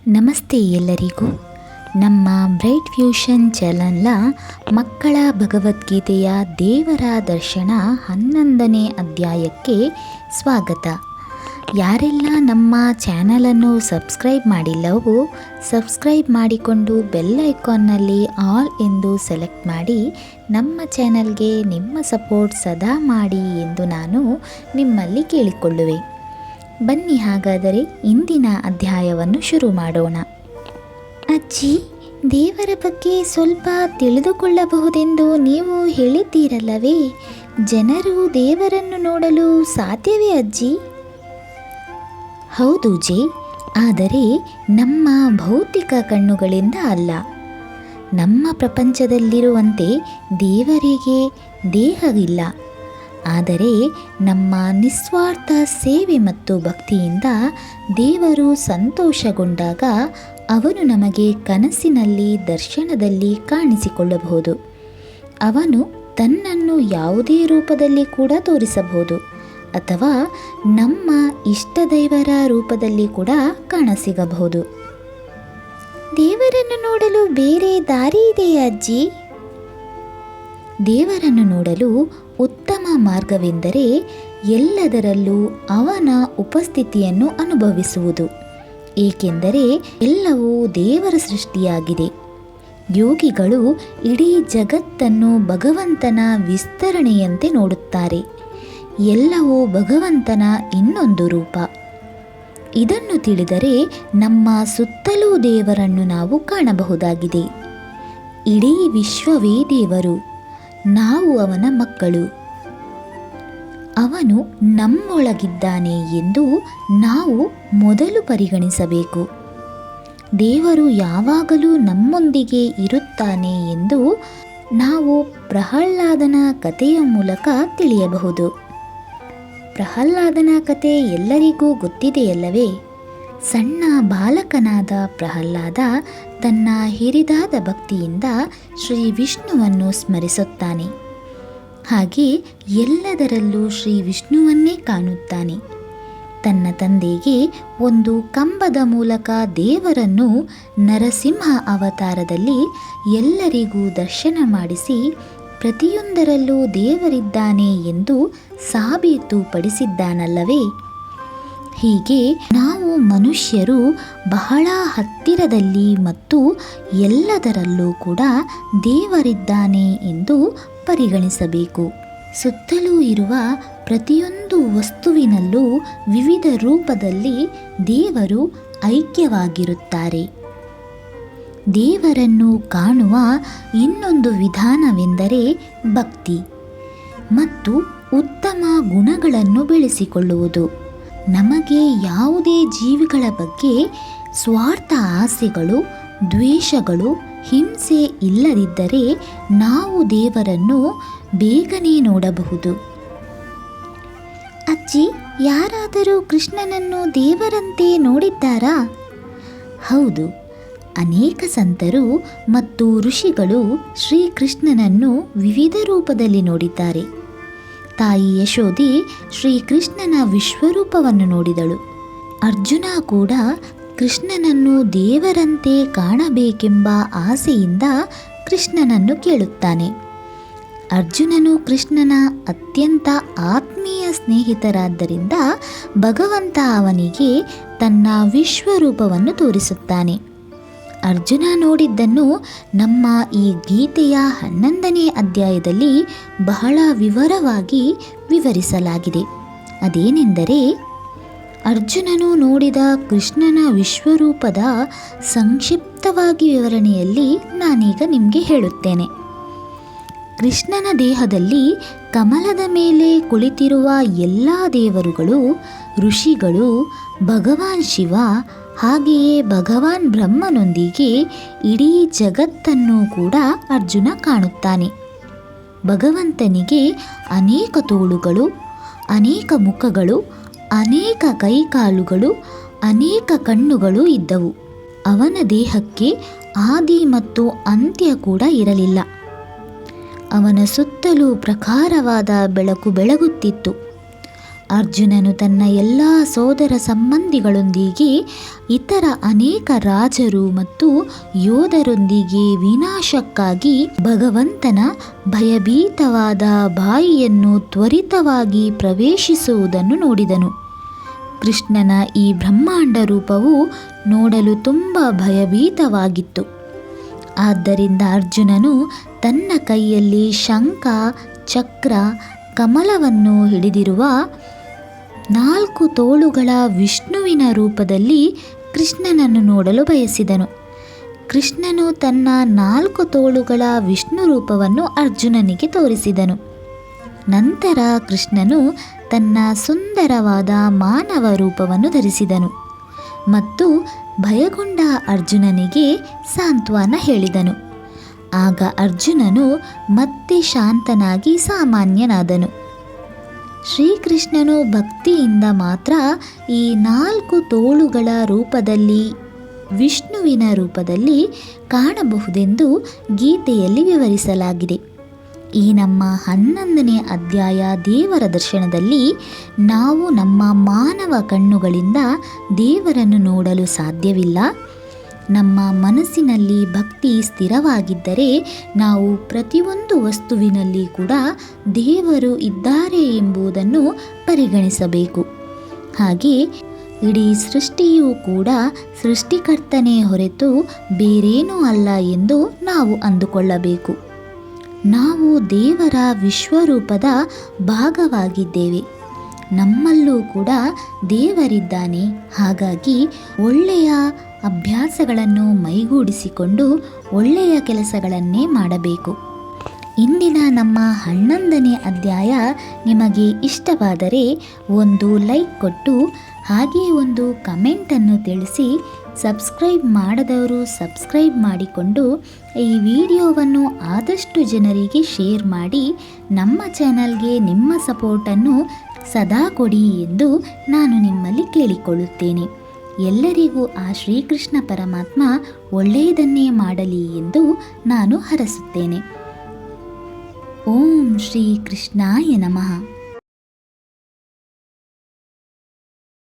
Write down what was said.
ನಮಸ್ತೆ ಎಲ್ಲರಿಗೂ. ನಮ್ಮ ಬ್ರೈಟ್ ಫ್ಯೂಷನ್ ಚಾನಲ್ನ ಮಕ್ಕಳ ಭಗವದ್ಗೀತೆಯ ದೇವರ ದರ್ಶನ 11ನೇ ಅಧ್ಯಾಯಕ್ಕೆ ಸ್ವಾಗತ. ಯಾರೆಲ್ಲ ನಮ್ಮ ಚಾನಲನ್ನು ಸಬ್ಸ್ಕ್ರೈಬ್ ಮಾಡಿಲ್ಲವೋ ಸಬ್ಸ್ಕ್ರೈಬ್ ಮಾಡಿಕೊಂಡು ಬೆಲ್ ಐಕಾನ್ನಲ್ಲಿ ಆಲ್ ಎಂದು ಸೆಲೆಕ್ಟ್ ಮಾಡಿ ನಮ್ಮ ಚಾನಲ್ಗೆ ನಿಮ್ಮ ಸಪೋರ್ಟ್ ಸದಾ ಮಾಡಿ ಎಂದು ನಾನು ನಿಮ್ಮಲ್ಲಿ ಕೇಳಿಕೊಳ್ಳುವೆ. ಬನ್ನಿ ಹಾಗಾದರೆ ಇಂದಿನ ಅಧ್ಯಾಯವನ್ನು ಶುರು ಮಾಡೋಣ. ಅಜ್ಜಿ, ದೇವರ ಬಗ್ಗೆ ಸ್ವಲ್ಪ ತಿಳಿದುಕೊಳ್ಳಬಹುದೆಂದು ನೀವು ಹೇಳಿದ್ದೀರಲ್ಲವೇ? ಜನರು ದೇವರನ್ನು ನೋಡಲು ಸಾಧ್ಯವೇ ಅಜ್ಜಿ? ಹೌದು ಜಿ, ಆದರೆ ನಮ್ಮ ಭೌತಿಕ ಕಣ್ಣುಗಳಿಂದ ಅಲ್ಲ. ನಮ್ಮ ಪ್ರಪಂಚದಲ್ಲಿರುವಂತೆ ದೇವರಿಗೆ ದೇಹವಿಲ್ಲ. ಆದರೆ ನಮ್ಮ ನಿಸ್ವಾರ್ಥ ಸೇವೆ ಮತ್ತು ಭಕ್ತಿಯಿಂದ ದೇವರು ಸಂತೋಷಗೊಂಡಾಗ ಅವನು ನಮಗೆ ಕನಸಿನಲ್ಲಿ ದರ್ಶನದಲ್ಲಿ ಕಾಣಿಸಿಕೊಳ್ಳಬಹುದು. ಅವನು ತನ್ನನ್ನು ಯಾವುದೇ ರೂಪದಲ್ಲಿ ಕೂಡ ತೋರಿಸಬಹುದು ಅಥವಾ ನಮ್ಮ ಇಷ್ಟದೈವರ ರೂಪದಲ್ಲಿ ಕೂಡ ಕಾಣಸಿಗಬಹುದು. ದೇವರನ್ನು ನೋಡಲು ಬೇರೆ ದಾರಿ ಇದೆಯಾ ಅಜ್ಜಿ? ದೇವರನ್ನು ನೋಡಲು ಉತ್ತಮ ಮಾರ್ಗವೆಂದರೆ ಎಲ್ಲದರಲ್ಲೂ ಅವನ ಉಪಸ್ಥಿತಿಯನ್ನು ಅನುಭವಿಸುವುದು. ಏಕೆಂದರೆ ಎಲ್ಲವೂ ದೇವರ ಸೃಷ್ಟಿಯಾಗಿದೆ. ಯೋಗಿಗಳು ಇಡೀ ಜಗತ್ತನ್ನು ಭಗವಂತನ ವಿಸ್ತರಣೆಯಂತೆ ನೋಡುತ್ತಾರೆ. ಎಲ್ಲವೂ ಭಗವಂತನ ಇನ್ನೊಂದು ರೂಪ. ಇದನ್ನು ತಿಳಿದರೆ ನಮ್ಮ ಸುತ್ತಲೂ ದೇವರನ್ನು ನಾವು ಕಾಣಬಹುದಾಗಿದೆ. ಇಡೀ ವಿಶ್ವವೇ ದೇವರು, ನಾವು ಅವನ ಮಕ್ಕಳು. ಅವನು ನಮ್ಮೊಳಗಿದ್ದಾನೆ ಎಂದು ನಾವು ಮೊದಲು ಪರಿಗಣಿಸಬೇಕು. ದೇವರು ಯಾವಾಗಲೂ ನಮ್ಮೊಂದಿಗೆ ಇರುತ್ತಾನೆ ಎಂದು ನಾವು ಪ್ರಹ್ಲಾದನ ಕಥೆಯ ಮೂಲಕ ತಿಳಿಯಬಹುದು. ಪ್ರಹ್ಲಾದನ ಕಥೆ ಎಲ್ಲರಿಗೂ ಗೊತ್ತಿದೆಯಲ್ಲವೇ? ಸಣ್ಣ ಬಾಲಕನಾದ ಪ್ರಹ್ಲಾದ ತನ್ನ ಹಿರಿದಾದ ಭಕ್ತಿಯಿಂದ ಶ್ರೀ ವಿಷ್ಣುವನ್ನು ಸ್ಮರಿಸುತ್ತಾನೆ. ಹಾಗೆ ಎಲ್ಲದರಲ್ಲೂ ಶ್ರೀ ವಿಷ್ಣುವನ್ನೇ ಕಾಣುತ್ತಾನೆ. ತನ್ನ ತಂದೆಗೆ ಒಂದು ಕಂಬದ ಮೂಲಕ ದೇವರನ್ನು ನರಸಿಂಹ ಅವತಾರದಲ್ಲಿ ಎಲ್ಲರಿಗೂ ದರ್ಶನ ಮಾಡಿಸಿ ಪ್ರತಿಯೊಂದರಲ್ಲೂ ದೇವರಿದ್ದಾನೆ ಎಂದು ಸಾಬೀತುಪಡಿಸಿದ್ದಾನಲ್ಲವೇ? ಹೀಗೆ ನಾವು ಮನುಷ್ಯರು ಬಹಳ ಹತ್ತಿರದಲ್ಲಿ ಮತ್ತು ಎಲ್ಲದರಲ್ಲೂ ಕೂಡ ದೇವರಿದ್ದಾನೆ ಎಂದು ಪರಿಗಣಿಸಬೇಕು. ಸುತ್ತಲೂ ಇರುವ ಪ್ರತಿಯೊಂದು ವಸ್ತುವಿನಲ್ಲೂ ವಿವಿಧ ರೂಪದಲ್ಲಿ ದೇವರು ಐಕ್ಯವಾಗಿರುತ್ತಾರೆ. ದೇವರನ್ನು ಕಾಣುವ ಇನ್ನೊಂದು ವಿಧಾನವೆಂದರೆ ಭಕ್ತಿ ಮತ್ತು ಉತ್ತಮ ಗುಣಗಳನ್ನು ಬೆಳೆಸಿಕೊಳ್ಳುವುದು. ನಮಗೆ ಯಾವುದೇ ಜೀವಿಗಳ ಬಗ್ಗೆ ಸ್ವಾರ್ಥ ಆಸೆಗಳು, ದ್ವೇಷಗಳು, ಹಿಂಸೆ ಇಲ್ಲದಿದ್ದರೆ ನಾವು ದೇವರನ್ನು ಬೇಗನೆ ನೋಡಬಹುದು. ಅಜ್ಜಿ, ಯಾರಾದರೂ ಕೃಷ್ಣನನ್ನು ದೇವರಂತೆ ನೋಡಿದ್ದಾರಾ? ಹೌದು, ಅನೇಕ ಸಂತರು ಮತ್ತು ಋಷಿಗಳು ಶ್ರೀಕೃಷ್ಣನನ್ನು ವಿವಿಧ ರೂಪದಲ್ಲಿ ನೋಡಿದ್ದಾರೆ. ತಾಯಿ ಯಶೋದೆ ಶ್ರೀಕೃಷ್ಣನ ವಿಶ್ವರೂಪವನ್ನು ನೋಡಿದಳು. ಅರ್ಜುನ ಕೂಡ ಕೃಷ್ಣನನ್ನು ದೇವರಂತೆ ಕಾಣಬೇಕೆಂಬ ಆಸೆಯಿಂದ ಕೃಷ್ಣನನ್ನು ಕೇಳುತ್ತಾನೆ. ಅರ್ಜುನನು ಕೃಷ್ಣನ ಅತ್ಯಂತ ಆತ್ಮೀಯ ಸ್ನೇಹಿತರಾದ್ದರಿಂದ ಭಗವಂತ ಅವನಿಗೆ ತನ್ನ ವಿಶ್ವರೂಪವನ್ನು ತೋರಿಸುತ್ತಾನೆ. ಅರ್ಜುನ ನೋಡಿದ್ದನ್ನು ನಮ್ಮ ಈ ಗೀತೆಯ 11ನೇ ಅಧ್ಯಾಯದಲ್ಲಿ ಬಹಳ ವಿವರವಾಗಿ ವಿವರಿಸಲಾಗಿದೆ. ಅದೇನೆಂದರೆ, ಅರ್ಜುನನು ನೋಡಿದ ಕೃಷ್ಣನ ವಿಶ್ವರೂಪದ ಸಂಕ್ಷಿಪ್ತವಾಗಿ ವಿವರಣೆಯಲ್ಲಿ ನಾನೀಗ ನಿಮಗೆ ಹೇಳುತ್ತೇನೆ. ಕೃಷ್ಣನ ದೇಹದಲ್ಲಿ ಕಮಲದ ಮೇಲೆ ಕುಳಿತಿರುವ ಎಲ್ಲ ದೇವರುಗಳು, ಋಷಿಗಳು, ಭಗವಾನ್ ಶಿವ, ಹಾಗೆಯೇ ಭಗವಾನ್ ಬ್ರಹ್ಮನೊಂದಿಗೆ ಇಡೀ ಜಗತ್ತನ್ನು ಕೂಡ ಅರ್ಜುನ ಕಾಣುತ್ತಾನೆ. ಭಗವಂತನಿಗೆ ಅನೇಕ ತೋಳುಗಳು, ಅನೇಕ ಮುಖಗಳು, ಅನೇಕ ಕೈಕಾಲುಗಳು, ಅನೇಕ ಕಣ್ಣುಗಳು ಇದ್ದವು. ಅವನ ದೇಹಕ್ಕೆ ಆದಿ ಮತ್ತು ಅಂತ್ಯ ಕೂಡ ಇರಲಿಲ್ಲ. ಅವನ ಸುತ್ತಲೂ ಪ್ರಖರವಾದ ಬೆಳಕು ಬೆಳಗುತ್ತಿತ್ತು. ಅರ್ಜುನನು ತನ್ನ ಎಲ್ಲ ಸೋದರ ಸಂಬಂಧಿಗಳೊಂದಿಗೆ ಇತರ ಅನೇಕ ರಾಜರು ಮತ್ತು ಯೋಧರೊಂದಿಗೆ ವಿನಾಶಕ್ಕಾಗಿ ಭಗವಂತನ ಭಯಭೀತವಾದ ಬಾಯಿಯನ್ನು ತ್ವರಿತವಾಗಿ ಪ್ರವೇಶಿಸುವುದನ್ನು ನೋಡಿದನು. ಕೃಷ್ಣನ ಈ ಬ್ರಹ್ಮಾಂಡ ರೂಪವು ನೋಡಲು ತುಂಬ ಭಯಭೀತವಾಗಿತ್ತು. ಆದ್ದರಿಂದ ಅರ್ಜುನನು ತನ್ನ ಕೈಯಲ್ಲಿ ಶಂಖ, ಚಕ್ರ, ಕಮಲವನ್ನು ಹಿಡಿದಿರುವ 4 ತೋಳುಗಳ ವಿಷ್ಣುವಿನ ರೂಪದಲ್ಲಿ ಕೃಷ್ಣನನ್ನು ನೋಡಲು ಬಯಸಿದನು. ಕೃಷ್ಣನು ತನ್ನ 4 ತೋಳುಗಳ ವಿಷ್ಣು ರೂಪವನ್ನು ಅರ್ಜುನನಿಗೆ ತೋರಿಸಿದನು. ನಂತರ ಕೃಷ್ಣನು ತನ್ನ ಸುಂದರವಾದ ಮಾನವ ರೂಪವನ್ನು ಧರಿಸಿದನು ಮತ್ತು ಭಯಗೊಂಡ ಅರ್ಜುನನಿಗೆ ಸಾಂತ್ವನ ಹೇಳಿದನು. ಆಗ ಅರ್ಜುನನು ಮತ್ತೆ ಶಾಂತನಾಗಿ ಸಾಮಾನ್ಯನಾದನು. ಶ್ರೀಕೃಷ್ಣನು ಭಕ್ತಿಯಿಂದ ಮಾತ್ರ ಈ 4 ತೋಳುಗಳ ರೂಪದಲ್ಲಿ ವಿಷ್ಣುವಿನ ರೂಪದಲ್ಲಿ ಕಾಣಬಹುದೆಂದು ಗೀತೆಯಲ್ಲಿ ವಿವರಿಸಲಾಗಿದೆ. ಈ ನಮ್ಮ 11ನೇ ಅಧ್ಯಾಯ ದೇವರ ದರ್ಶನದಲ್ಲಿ ನಾವು ನಮ್ಮ ಮಾನವ ಕಣ್ಣುಗಳಿಂದ ದೇವರನ್ನು ನೋಡಲು ಸಾಧ್ಯವಿಲ್ಲ. ನಮ್ಮ ಮನಸ್ಸಿನಲ್ಲಿ ಭಕ್ತಿ ಸ್ಥಿರವಾಗಿದ್ದರೆ ನಾವು ಪ್ರತಿಯೊಂದು ವಸ್ತುವಿನಲ್ಲಿ ಕೂಡ ದೇವರು ಇದ್ದಾರೆ ಎಂಬುದನ್ನು ಪರಿಗಣಿಸಬೇಕು. ಹಾಗೆ ಇಡೀ ಸೃಷ್ಟಿಯೂ ಕೂಡ ಸೃಷ್ಟಿಕರ್ತನೇ ಹೊರತು ಬೇರೇನೂ ಅಲ್ಲ ಎಂದು ನಾವು ಅಂದುಕೊಳ್ಳಬೇಕು. ನಾವು ದೇವರ ವಿಶ್ವರೂಪದ ಭಾಗವಾಗಿದ್ದೇವೆ. ನಮ್ಮಲ್ಲೂ ಕೂಡ ದೇವರಿದ್ದಾನೆ. ಹಾಗಾಗಿ ಒಳ್ಳೆಯ ಅಭ್ಯಾಸಗಳನ್ನು ಮೈಗೂಡಿಸಿಕೊಂಡು ಒಳ್ಳೆಯ ಕೆಲಸಗಳನ್ನೇ ಮಾಡಬೇಕು. ಇಂದಿನ ನಮ್ಮ 11ನೇ ಅಧ್ಯಾಯ ನಿಮಗೆ ಇಷ್ಟವಾದರೆ ಒಂದು ಲೈಕ್ ಕೊಟ್ಟು ಹಾಗೆ ಒಂದು ಕಮೆಂಟನ್ನು ತಿಳಿಸಿ. ಸಬ್ಸ್ಕ್ರೈಬ್ ಮಾಡದವರು ಸಬ್ಸ್ಕ್ರೈಬ್ ಮಾಡಿಕೊಂಡು ಈ ವಿಡಿಯೋವನ್ನು ಆದಷ್ಟು ಜನರಿಗೆ ಶೇರ್ ಮಾಡಿ ನಮ್ಮ ಚಾನಲ್ಗೆ ನಿಮ್ಮ ಸಪೋರ್ಟನ್ನು ಸದಾ ಕೊಡಿ ಎಂದು ನಾನು ನಿಮ್ಮಲ್ಲಿ ಕೇಳಿಕೊಳ್ಳುತ್ತೇನೆ. ಎಲ್ಲರಿಗೂ ಆ ಶ್ರೀಕೃಷ್ಣ ಪರಮಾತ್ಮ ಒಳ್ಳೆಯದನ್ನೇ ಮಾಡಲಿ ಎಂದು ನಾನು ಹರಸುತ್ತೇನೆ. ಓಂ ಶ್ರೀ ಕೃಷ್ಣಾಯ ನಮಃ.